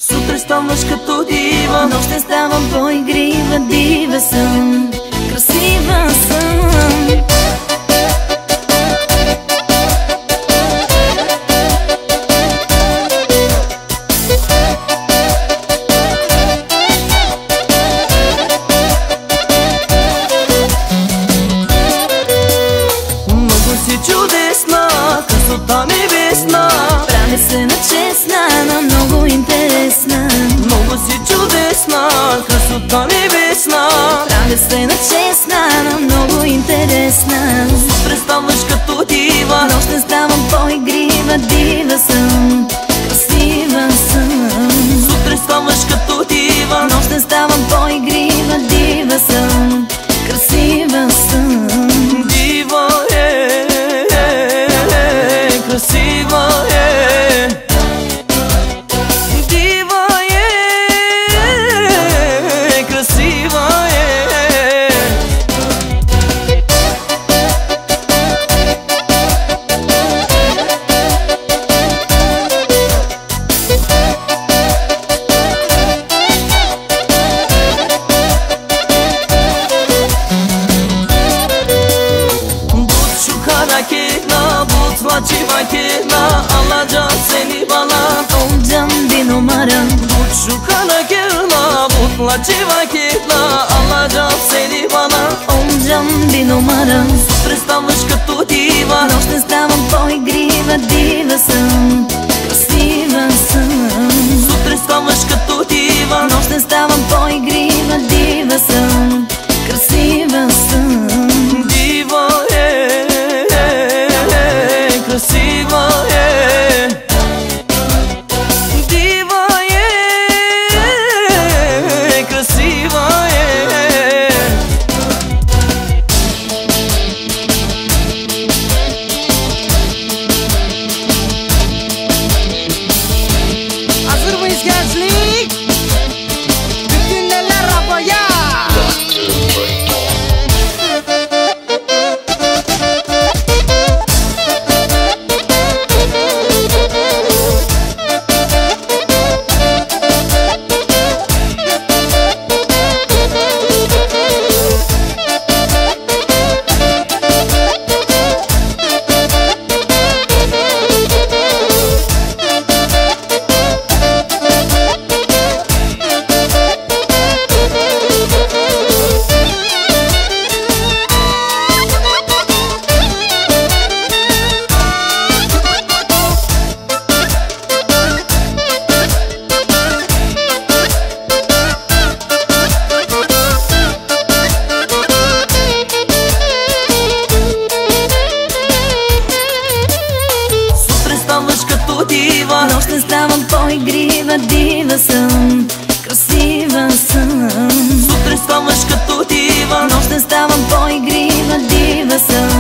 Сутрин ставаш като дива, нощен ставам по-игрива, дива съм, красива съм. много си чудесна, красота ми весна. Правя се на честна, но много интересна. Много си чудесна, красота ми весна. Правя се на честна, но много интересна. Сутрин ставаш като дива, нощен ставам по-игрива, дива съм, красива съм. Сутрин ставаш като дива, нощен ставам по-игрива, дива съм, красива съм. Дива красива дива красива Vakina alacağım seni bana, olacağım bir numara. Şu kana girna mutlacı vakina alacağım seni bana, olacağım bir numara. Сутрин ставаш като дива, нощен ставам по-игрива, дива съм, красива съм. Сутрин ставаш като дива, нощен ставам по-игрива, дива съм, красива съм. Дива красива дива красива Hazır mıyız gençlik? Bütün eller havaya. нощен ставам по-игрива, дива съм, красива съм. Сутрин ставаш като дива, нощен ставам по-игрива, дива съм,